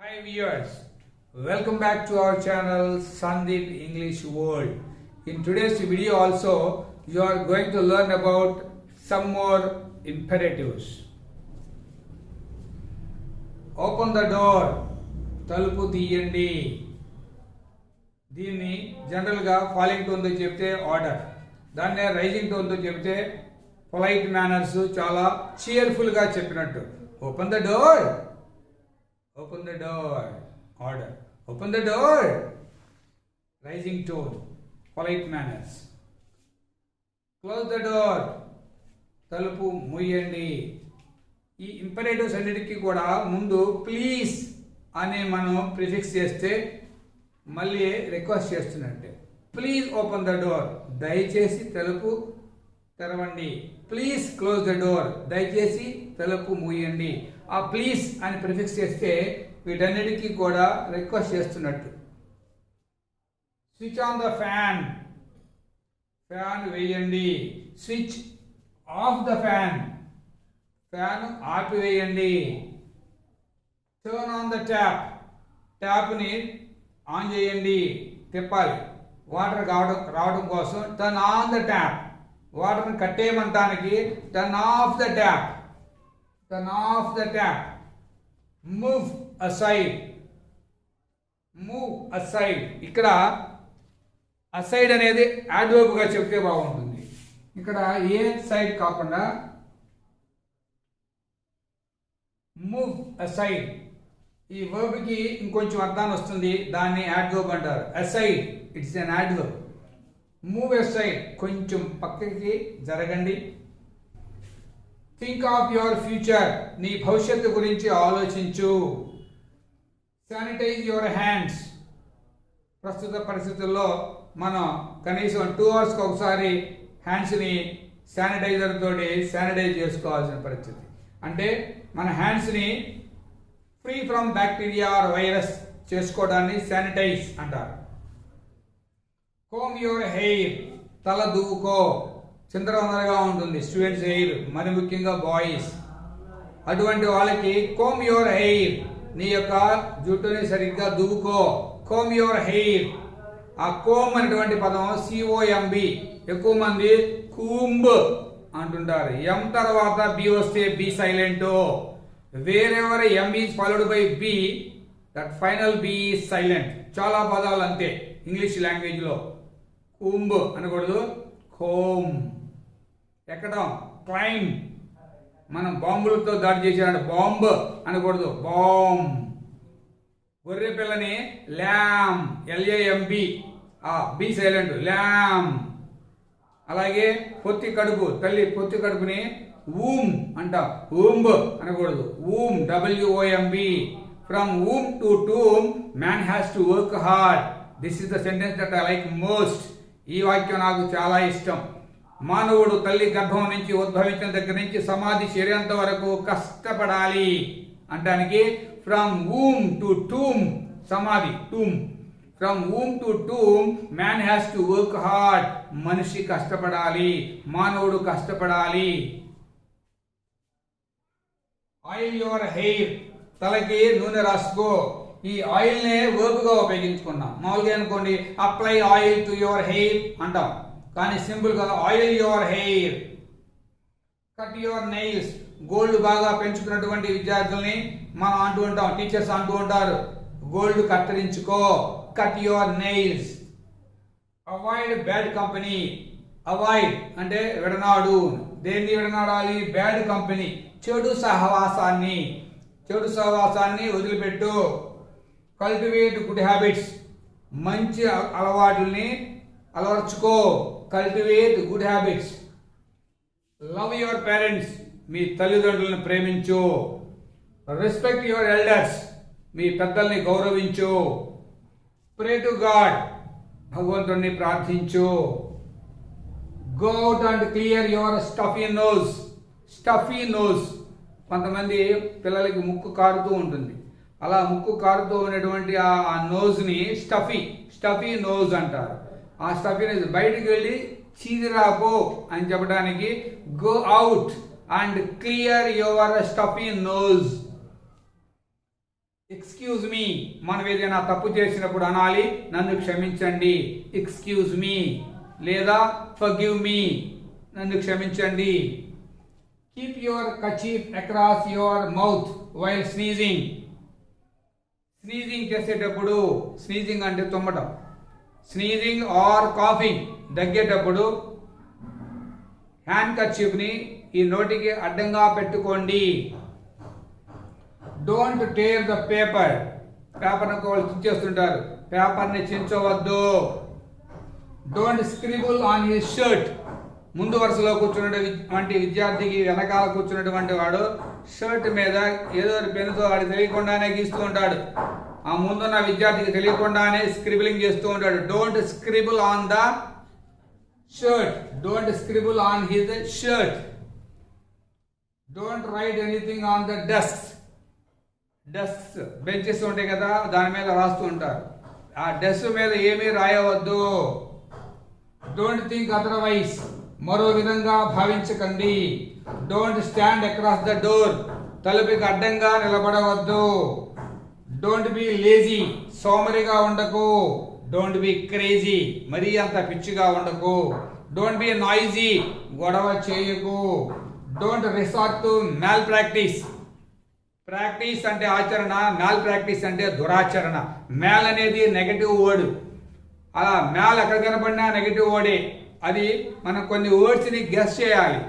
Hi viewers, welcome back to our channel Sandeep English World. In today's video also you are going to learn about some more imperatives. Open the door, తలుపు తీయండి. దీన్ని జనరల్గా following టోన్తో చెప్తే order, దాన్నే rising టోన్తో చెప్తే polite manners, చాలా చీర్ఫుల్గా చెప్పినట్టు. Open the door, open the door, order. Open the door, rising tone, polite manners. Close the door, తలుపు మూయండి. ఈ ఇంపరేటివ్స్ అన్నిటికీ కూడా ముందు ప్లీజ్ అనే మనం ప్రిఫిక్స్ చేస్తే మళ్ళీ రిక్వెస్ట్ చేస్తున్నట్టే. ప్లీజ్ ఓపెన్ ద డోర్, దయచేసి తలుపు తెరవండి. ప్లీజ్ క్లోజ్ ద డోర్, దయచేసి తలుపు మూయండి. ఆ ప్లీజ్ అని ప్రిఫిక్స్ చేస్తే వీటన్నిటికీ కూడా రిక్వెస్ట్ చేస్తున్నట్టు. Switch on the fan, fan వేయండి. Switch off the fan, fan ఆపివేయండి. టర్న్ ఆన్ ద ట్యాప్, ట్యాప్ని ఆన్ చేయండి, తిప్పాలి వాటర్ రావడం కోసం. టర్న్ ఆన్ ద ట్యాప్, వాటర్ని కట్టేయమంటానికి turn off the tap, turn off the tap. Move aside, move aside. ఇక్కడ aside అనేది adverb గా చెప్తే బాగుంటుంది. ఇక్కడ ఏ సైడ్ కాకుండా move aside ఈ verb కి ఇంకొంచెం అర్థాన్ని వస్తుంది, దాన్ని adverb అంటారు. aside, it's an adverb. move aside, కొంచెం పక్కకి జరగండి. థింక్ ఆఫ్ యువర్ ఫ్యూచర్, నీ భవిష్యత్తు గురించి ఆలోచించు. శానిటైజ్ యువర్ హ్యాండ్స్, ప్రస్తుత పరిస్థితుల్లో మనం కనీసం 2 hours ఒకసారి హ్యాండ్స్ని శానిటైజర్ తోటి శానిటైజ్ చేసుకోవాల్సిన పరిస్థితి. అంటే మన హ్యాండ్స్ని free from bacteria or virus చేసుకోవడాన్ని శానిటైజ్ అంటారు. కోమ్ యువర్ హెయిర్, తల దువ్వుకో. చిందరవందరగా ఉంటుంది స్టూడెంట్స్ హెయిర్, మరి ముఖ్యంగా బాయ్స్. అటువంటి వాళ్ళకి కోమ్ యువర్ హెయిర్, నీ యొక్క జుట్టుని సరిగ్గా దువ్వుకో. Comb your hair. ఆ కోమ్ అనేటువంటి పదం COMB, ఎక్కువ మంది కూంబ్ అంటుంటారు. ఎం తర్వాత బి వస్తే be silent. Wherever M is followed by B, that final B is silent. చాలా పదాలు అంతే ఇంగ్లీష్ లాంగ్వేజ్ లో. కూంబ్ అనకూడదు, కోమ్. ఎక్కడం, క్లైమ్. మనం బాంబులతో దాడి చేసాడు, బాంబ్ అనకూడదు, బాంబ్. గొర్రె పిల్లని ల్యామ్, LAMB, బి సైలెంట్, ల్యామ్. అలాగే పొత్తి కడుపు, తల్లి పొత్తి కడుపుని ఊమ్ అంటాం, ఊంబ్ అనకూడదు, ఊమ్, WOMB. From um to tomb man has to work hard. This is the sentence that I like most. ఈ వాక్యం నాకు చాలా ఇష్టం. మానవుడు తల్లి గర్భం నుంచి ఉద్భవించిన దగ్గర నుంచి సమాధి చేరేంత వరకు కష్టపడాలి అంటానికి ఫ్రమ్ వూమ్ టు టూమ్, సమాధి tomb. From womb to tomb man has to work hard. మనిషి కష్టపడాలి, మానవుడు కష్టపడాలి. ఆయిల్ యువర్ హెయిర్, తలకి నూనె రాసుకో. ఈ ఆయిల్ నే వర్బ్ గా ఉపయోగించుకున్నాం. మామూలుగా అనుకోండి apply oil to your hair అంటాం, కానీ సింపుల్ గా oil your hair. Cut your nails, గోల్డ్ బాగా పెంచుకున్నటువంటి విద్యార్థుల్ని మనం అంటూ ఉంటాం, టీచర్స్ అంటూ ఉంటారు, గోల్డ్ కత్తిరించుకో. Cut your nails. Avoid bad company. Avoid అంటే విడనాడు. దేన్ని విడనాడాలి? బ్యాడ్ కంపెనీ, చెడు సహవాసాన్ని. చెడు సహవాసాన్ని వదిలిపెట్టు. కల్టివేట్ గుడ్ హ్యాబిట్స్, మంచి అలవాటుల్ని అలవర్చుకో. Cultivate good habits. Love your parents, మీ తల్లిదండ్రులను ప్రేమించు. రెస్పెక్ట్ యువర్ ఎల్డర్స్, మీ పెద్దల్ని గౌరవించు. ప్రే టు గాడ్, భగవంతుడిని ప్రార్థించు. Go out and clear your stuffy nose. Stuffy nose, కొంతమంది పిల్లలకి ముక్కు కారుతూ ఉంటుంది, అలా ముక్కు కారుతూ ఉన్నటువంటి ఆ నోజ్ని స్టఫీ నోజ్ అంటారు. ఆ స్టఫీ నోజ్ బయటికి వెళ్ళి చీదిరాపో అని చెప్పడానికి go out and clear your stuffy nose. Excuse me, మనం ఏదైనా తప్పు చేసినప్పుడు అనాలి నన్ను క్షమించండి, ఎక్స్క్యూజ్ మీ, లేదా ఫర్గివ్ మీ, నన్ను క్షమించండి. Keep your kerchief across your mouth while sneezing. Sneezing చేసేటప్పుడు, స్నీజింగ్ అంటే తుమ్మటం, స్నీజింగ్ ఆర్ కాఫింగ్, దగ్గేటప్పుడు హ్యాండ్ కర్చీఫ్ని ఈ నోటికి అడ్డంగా పెట్టుకోండి. డోంట్ టేర్ ద పేపర్, పేపర్ని వాళ్ళు చించేస్తుంటారు, పేపర్ని చించవద్దు. Don't scribble on his shirt, ముందు వరుసలో కూర్చున్నటువంటి విద్యార్థికి వెనకాల కూర్చున్నటువంటి వాడు షర్ట్ మీద ఏదో పెన్నుతో వాడికి తెలియకుండానే గీస్తూ ఉంటాడు, ఆ ముందున్న విద్యార్థికి తెలియకుండానే స్క్రిబులింగ్ చేస్తూ ఉంటాడు. Don't scribble on the shirt, don't scribble on his shirt. Don't write anything on the desk, desk benches ఉంటాయి కదా, దాని మీద రాస్తూ ఉంటారు, ఆ డెస్క్ మీద ఏమీ రాయవద్దు. డోంట్ థింక్ అదర్వైజ్, మరో విధంగా భావించకండి. Don't stand across the door, తలుపుకి అడ్డంగా నిలబడవద్దు. డోంట్ బి లేజీ, సోమరిగా ఉండకు. డోంట్ బి క్రేజీ, మరీ అంత పిచ్చిగా ఉండకు. డోంట్ బి నాయిజీ, గొడవ చేయకు. Don't resort to మ్యాల్ practice, practice అంటే ఆచరణ, మ్యాల్ ప్రాక్టీస్ అంటే దురాచరణ. మ్యాల్ అనేది నెగటివ్ వర్డ్, అలా మ్యాల్ ఎక్కడ కనపడినా నెగటివ్ వర్డే. అది మనం కొన్ని వర్డ్స్ని గెస్ చేయాలి.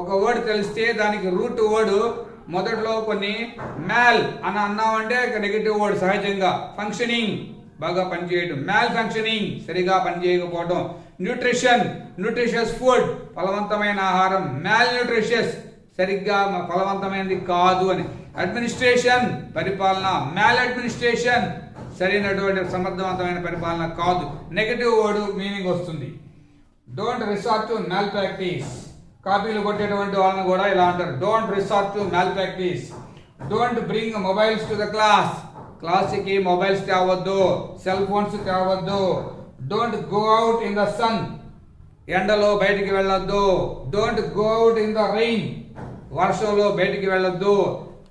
ఒక వర్డ్ తెలిస్తే దానికి రూట్ వర్డ్ మొదట్లో కొన్ని మ్యాల్ అని అన్నామంటే నెగటివ్ వర్డ్ సహజంగా. ఫంక్షనింగ్, బాగా పనిచేయడం. మ్యాల్ ఫంక్షనింగ్, సరిగా పనిచేయకపోవడం. న్యూట్రిషన్, న్యూట్రిషియస్ ఫుడ్, ఫలవంతమైన ఆహారం. మ్యాల్ న్యూట్రిషియస్, సరిగ్గా ఫలవంతమైనది కాదు అని. అడ్మినిస్ట్రేషన్, పరిపాలన. మ్యాల్ అడ్మినిస్ట్రేషన్, సరైనటువంటి సమర్థవంతమైన పరిపాలన కాదు. నెగటివ్ వర్డ్ మీనింగ్ వస్తుంది. Don't resort to malpractice, కాపీలు కొట్టేటువంటి వాళ్ళని కూడా ఇలా అంటారు, don't resort to malpractice. Don't bring mobiles to the class, క్లాస్కి మొబైల్స్ తేవద్దు, సెల్ ఫోన్స్ తేవద్దు. Don't go out in the sun, ఎండలో బయటికి వెళ్ళొద్దు. Don't go out in the rain, వర్షంలో బయటికి వెళ్ళొద్దు.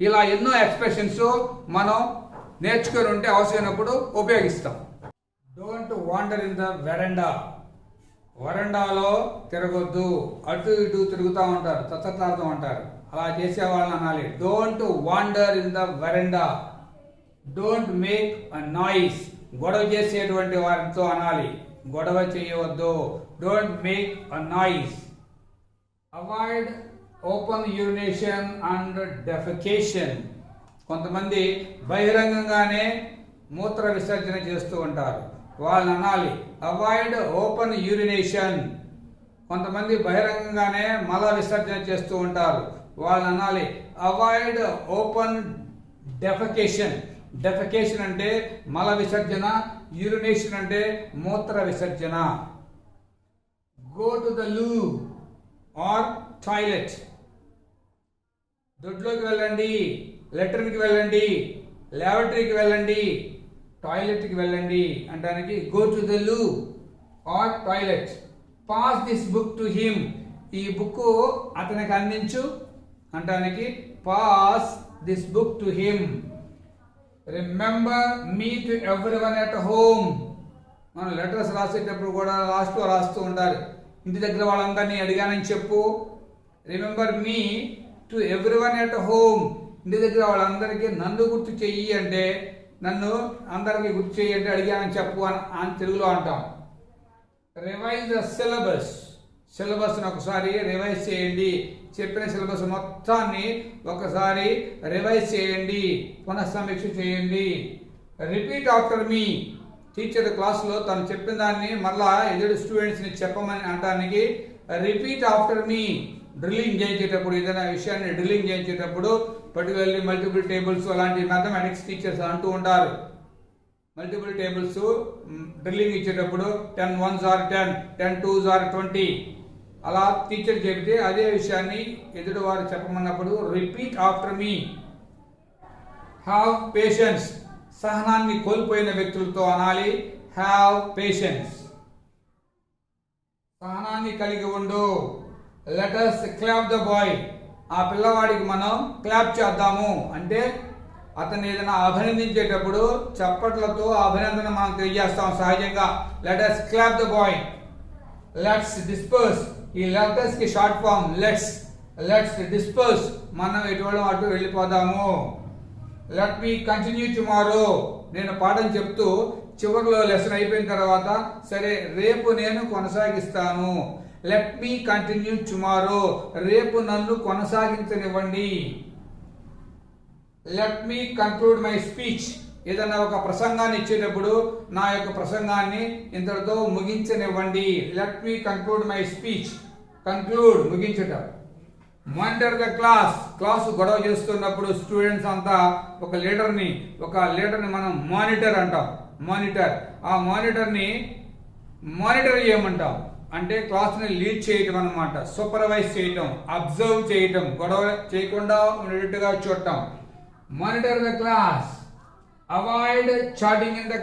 ఇలా ఎన్నో ఎక్స్ప్రెషన్స్ మనం నేర్చుకొని ఉంటే అవసరమైనప్పుడు ఉపయోగిస్తాం. డోంట్ వాండర్ ఇన్ ద వెరండా, వరండాలో తిరగొద్దు, అటు ఇటు తిరుగుతూ ఉంటారు, తత్తట్లాడుతూ ఉంటారు, అలా చేసే వాళ్ళని అనాలి. Don't wander in the veranda. Don't make a noise, గొడవ చేసేటువంటి వారితో అనాలి, గొడవ చేయవద్దు. Don't make a noise. Avoid open urination and defecation, కొంతమంది బహిరంగంగానే మూత్ర విసర్జన చేస్తూ ఉంటారు, వాళ్ళని అనాలి అవాయిడ్ ఓపెన్ యూరినేషన్. కొంతమంది బహిరంగంగానే మల విసర్జన చేస్తూ ఉంటారు, వాళ్ళని అనాలి అవాయిడ్ ఓపెన్ డెఫెకేషన్. డెఫెకేషన్ అంటే మల విసర్జన, యూరినేషన్ అంటే మూత్ర విసర్జన. Go to the loo or toilet, దొడ్లోకి వెళ్ళండి, లెట్రిన్కి వెళ్ళండి, ల్యాబరేటరీకి వెళ్ళండి, టాయిలెట్కి వెళ్ళండి అంటానికి go to the loo or toilet. Pass this book to him, ఈ బుక్ అతనికి అందించు అంటానికి pass this book to him. Remember me to everyone at home, మనం లెటర్స్ రాసేటప్పుడు కూడా లాస్ట్లో రాస్తూ ఉండాలి, ఇంటి దగ్గర వాళ్ళందరినీ అడిగానని చెప్పు. Remember me to everyone at home, ఇంటి దగ్గర వాళ్ళందరికీ నన్ను గుర్తు చెయ్యి అంటే, నన్ను అందరికీ గుర్తు చెయ్యి అంటే అడిగానని చెప్పు అని తెలుగులో అంటాం. రివైజ్ ద సిలబస్, సిలబస్ని ఒకసారి రివైజ్ చేయండి, చెప్పిన సిలబస్ మొత్తాన్ని ఒకసారి రివైజ్ చేయండి, పునఃసమీక్ష చేయండి. రిపీట్ ఆఫ్టర్ మీ, టీచర్ క్లాస్లో తను చెప్పిన దాన్ని మళ్ళా ఎదురు స్టూడెంట్స్ని చెప్పమని అనడానికి రిపీట్ ఆఫ్టర్ మీ. డ్రిల్లింగ్ చేయించేటప్పుడు, ఏదైనా విషయాన్ని డ్రిల్లింగ్ చేయించేటప్పుడు పర్టికులర్లీ మల్టిపుల్ టేబుల్స్ అలాంటి మ్యాథమెటిక్స్ టీచర్స్ అంటూ ఉంటారు. మల్టిపుల్ టేబుల్స్ డ్రిల్లింగ్ ఇచ్చేటప్పుడు 10 1s are 10, 10 2s are 20 అలా టీచర్ చెబితే అదే విషయాన్ని ఎదుటి వారు చెప్పమన్నప్పుడు repeat after me. Have patience, సహనాన్ని కోల్పోయిన వ్యక్తులతో అనాలి హ్యావ్ పేషెన్స్, సహనాన్ని కలిగి ఉండు. Let us clap the boy, ఆ పిల్లవాడికి మనం క్లాప్ చేద్దాము అంటే అతన్ని ఏదైనా అభినందించేటప్పుడు చప్పట్లతో అభినందన మనం తెలియజేస్తాం సహజంగా. Let us clap the boy. Let's disperse. ఈ లెటర్స్ కి షార్ట్ ఫామ్ లెట్స్ డిస్పర్స్. మనం ఎటువంటి అటు వెళ్ళిపోదాము. Let me continue tomorrow. నేను పాఠం చెప్తూ చివరిలో లెసన్ అయిపోయిన తర్వాత సరే రేపు నేను కొనసాగిస్తాను. Let me continue tomorrow. రేపు నన్ను కొనసాగించనివ్వండి. Let me conclude my speech. ఏదైనా ఒక ప్రసంగాన్ని ఇచ్చేటప్పుడు నా యొక్క ప్రసంగాన్ని ఇంతటితో ముగించనివ్వండి. Let me conclude my speech. Conclude ముగించటం. మానిటర్ ద క్లాస్ గొడవ చేస్తున్నప్పుడు స్టూడెంట్స్ అంతా ఒక లీడర్ని మనం మానిటర్ అంటాం. ఆ మానిటర్ని మానిటర్ చేయమంటాం. అంటే క్లాస్ని లీడ్ చేయటం అన్నమాట. సూపర్వైజ్ చేయటం, అబ్జర్వ్ చేయటం, గొడవ చేయకుండా ఉండేట్టుగా చూడటం. Monitor the class. Avoid chatting in the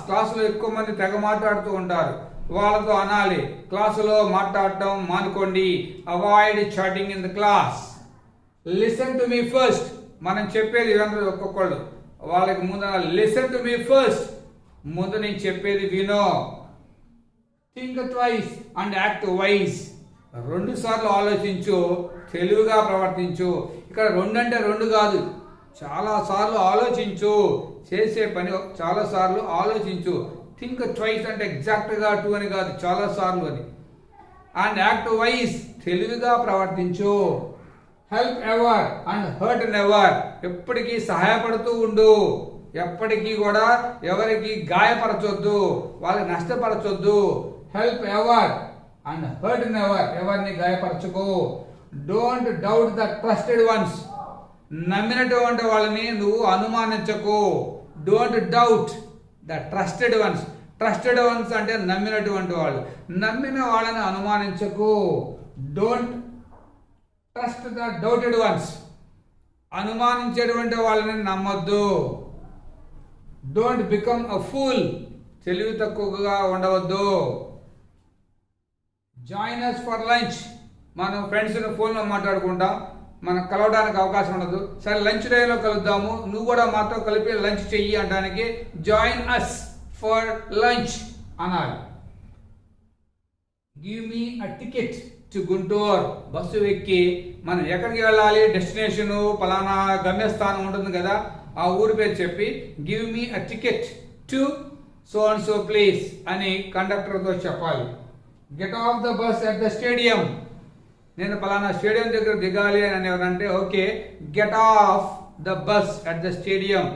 క్లాసులో ఎక్కువ మంది తెగ మాట్లాడుతూ ఉంటారు. వాళ్ళతో అనాలి క్లాసులో మాట్లాడటం మానుకోండి. Avoid chatting in the class. Listen to me first. మనం చెప్పేది వినండి ఒక్కొక్కళ్ళు. వాళ్ళకి ముందు లిసన్ టు మీ ఫస్ట్. ముందు నేను చెప్పేది వినో. Think twice and act wise. 2 సార్లు ఆలోచించు, తెలివిగా ప్రవర్తించు. ఇక్కడ 2 అంటే 2 కాదు, చాలా సార్లు ఆలోచించు. చేసే పని చాలా సార్లు ఆలోచించు. థింక్ ట్వైస్ అంటే ఎగ్జాక్ట్గా 2 అని కాదు, చాలా సార్లు అని. అండ్ యాక్ట్ వైజ్, తెలివిగా ప్రవర్తించు. Help ever and hurt never. ఎప్పటికీ సహాయపడుతూ ఉండు. ఎప్పటికీ కూడా ఎవరికి గాయపరచొద్దు, వాళ్ళకి నష్టపరచొద్దు. Help ever and hurt never. ఎవరిని గాయపరచుకో. Don't doubt the trusted ones. నమ్మినటువంటి వాళ్ళని నువ్వు అనుమానించకు. Don't doubt the trusted ones. Trusted ones అంటే నమ్మినటువంటి వాళ్ళు. నమ్మిన వాళ్ళని అనుమానించకు. Don't trust the doubted ones. అనుమానించేటువంటి వాళ్ళని నమ్మొద్దు. Don't become a fool. తెలివి తక్కువగా ఉండవద్దు. Join us for lunch. మనం ఫ్రెండ్స్ని ఫోన్లో మాట్లాడుకుంటాం, మనం కలవడానికి అవకాశం ఉండదు. సరే లంచ్ టైంలో కలుద్దాము, నువ్వు కూడా మాతో కలిపి లంచ్ చెయ్యి అనడానికి జాయిన్ us ఫర్ లంచ్ అనాలి. Give me a ticket to Guntur. Bus ఎక్కి మనం ఎక్కడికి వెళ్ళాలి, డెస్టినేషన్ పలానా గమ్యస్థానం ఉంటుంది కదా, ఆ ఊరి పేరు చెప్పి give me a ticket to so and so place అని కండక్టర్తో చెప్పాలి. Get off the bus at the stadium. నేను పలానా స్టేడియం దగ్గర దిగాలి అని ఎవరంటే okay, get off the bus at the stadium.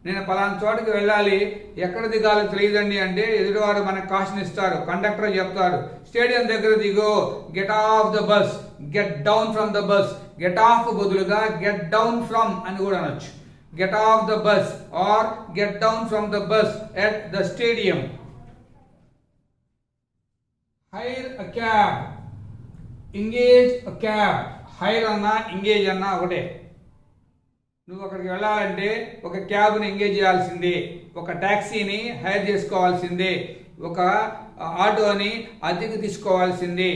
నేను పలానా చోటుకి వెళ్ళాలి, ఎక్కడ దిగాలో తెలియదండి అంటే ఎదుటివారు మనకు కాషన్ ఇస్తారు, కండక్టర్ చెప్తారు స్టేడియం దగ్గర దిగో. Get off the bus, get down from the bus. Get off బదులుగా గెట్ డౌన్ ఫ్రమ్ అని కూడా అనొచ్చు. Get off the bus or get down from the bus at the stadium. Hire a cab. Engage a cab. Hire అన్నా engage అన్నా ఒకటే. నువ్వు అక్కడికి వెళ్ళాలంటే ఒక క్యాబ్ని ఎంగేజ్ చేయాల్సిందే, ఒక ట్యాక్సీని హైర్ చేసుకోవాల్సిందే, ఒక ఆటోని అద్దెకు తీసుకోవాల్సిందే.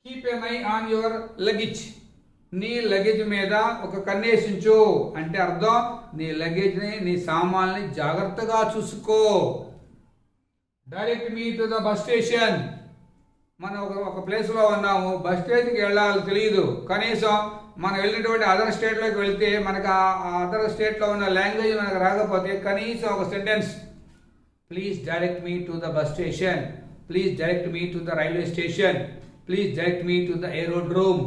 Keep N I on your luggage. నీ లగేజ్ మీద ఒక కన్నేసించు అంటే అర్థం నీ లగేజ్ని, నీ సామాన్ని జాగ్రత్తగా చూసుకో. Direct me to the bus station. మనం ఒక ప్లేస్లో ఉన్నాము, బస్ స్టేషన్కి వెళ్ళాలి తెలియదు, కనీసం మనం వెళ్ళినటువంటి అదర్ స్టేట్లోకి వెళ్తే మనకు ఆ అదర్ స్టేట్లో ఉన్న లాంగ్వేజ్ మనకు రాకపోతే కనీసం ఒక sentence, please direct me to the bus station, please direct me to the railway station, please direct me to the aerodrome.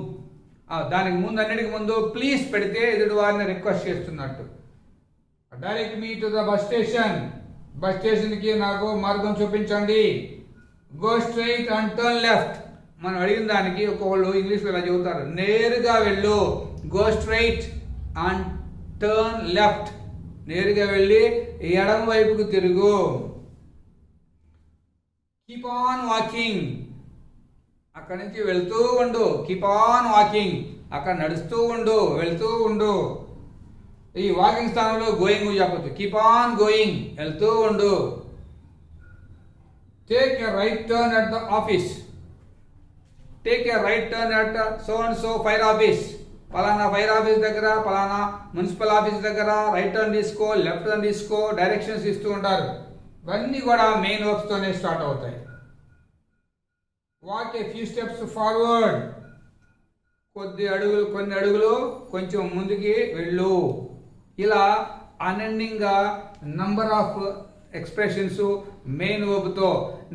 దానికి ముందు అన్నిటికి ముందు ప్లీజ్ పెడితే ఎదుటి వారిని రిక్వెస్ట్ చేస్తున్నట్టు. Direct me to the bus station. Bus స్టేషన్కి నాకు మార్గం చూపించండి. Go straight and turn left. మనం అడిగిన దానికి ఒక్కొక్కళ్ళు ఇంగ్లీష్లో ఇలా చెబుతారు, నేరుగా వెళ్ళు. Go straight and turn left. నేరుగా వెళ్ళి ఎడమ వైపుకు తిరుగు. Keep on walking. అక్కడి నుంచి వెళ్తూ ఉండు. Keep on walking. అక్కడ నడుస్తూ ఉండు, వెళ్తూ ఉండు. ఈ వాకింగ్ స్థానంలో గోయింగ్ చెప్పచ్చు. కీప్ ఆన్ గోయింగ్, వెళ్తూ ఉండు. Take a right turn at the office. Take a right turn at so and so fire office. పలానా ఫైర్ ఆఫీస్ దగ్గర, పలానా మున్సిపల్ ఆఫీస్ దగ్గర రైట్ టర్న్ తీసుకో, లెఫ్ట్ టర్న్ తీసుకో, డైరెక్షన్స్ ఇస్తూ ఉంటారు. ఇవన్నీ కూడా మెయిన్ వర్బ్స్తోనే స్టార్ట్ అవుతాయి. Walk a few steps forward, కొన్ని అడుగులు కొంచెం ముందుకి వెళ్ళు. ఇలా అన్ఎండింగ్గా నంబర్ ఆఫ్ ఎక్స్ప్రెషన్స్ మెయిన్ వర్బ్తో.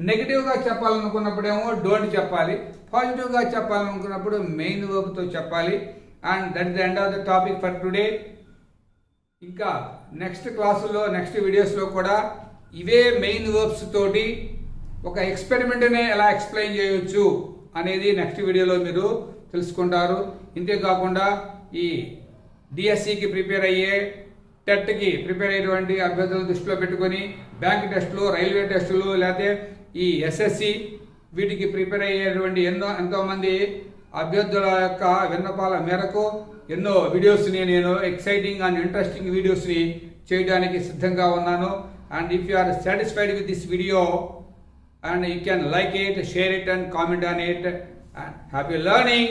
నెగిటివ్గా చెప్పాలనుకున్నప్పుడేమో డోంట్ చెప్పాలి, పాజిటివ్గా చెప్పాలనుకున్నప్పుడు మెయిన్ వర్బ్తో చెప్పాలి. And that is the end of the topic for today. ఇంకా నెక్స్ట్ క్లాసుల్లో, నెక్స్ట్ వీడియోస్లో కూడా ఇవే మెయిన్ వర్బ్స్ తోటి ఒక ఎక్స్పెరిమెంట్నే ఎలా ఎక్స్ప్లెయిన్ చేయొచ్చు అనేది నెక్స్ట్ వీడియోలో మీరు తెలుసుకుంటారు. ఇంతేకాకుండా ఈ డిఎస్సికి ప్రిపేర్ అయ్యే, టెట్కి ప్రిపేర్ అయ్యేటువంటి అభ్యర్థులను దృష్టిలో పెట్టుకొని బ్యాంక్ టెస్టులు, రైల్వే టెస్టులు, లేకపోతే ఈ ఎస్ఎస్సి వీటికి ప్రిపేర్ అయ్యేటువంటి ఎంతోమంది అభ్యర్థుల యొక్క విన్నపాల మేరకు ఎన్నో వీడియోస్ని నేను ఎక్సైటింగ్ అండ్ ఇంట్రెస్టింగ్ వీడియోస్ని చేయడానికి సిద్ధంగా ఉన్నాను. And if you are satisfied with this video and you can like it, share it and comment on it, and happy learning.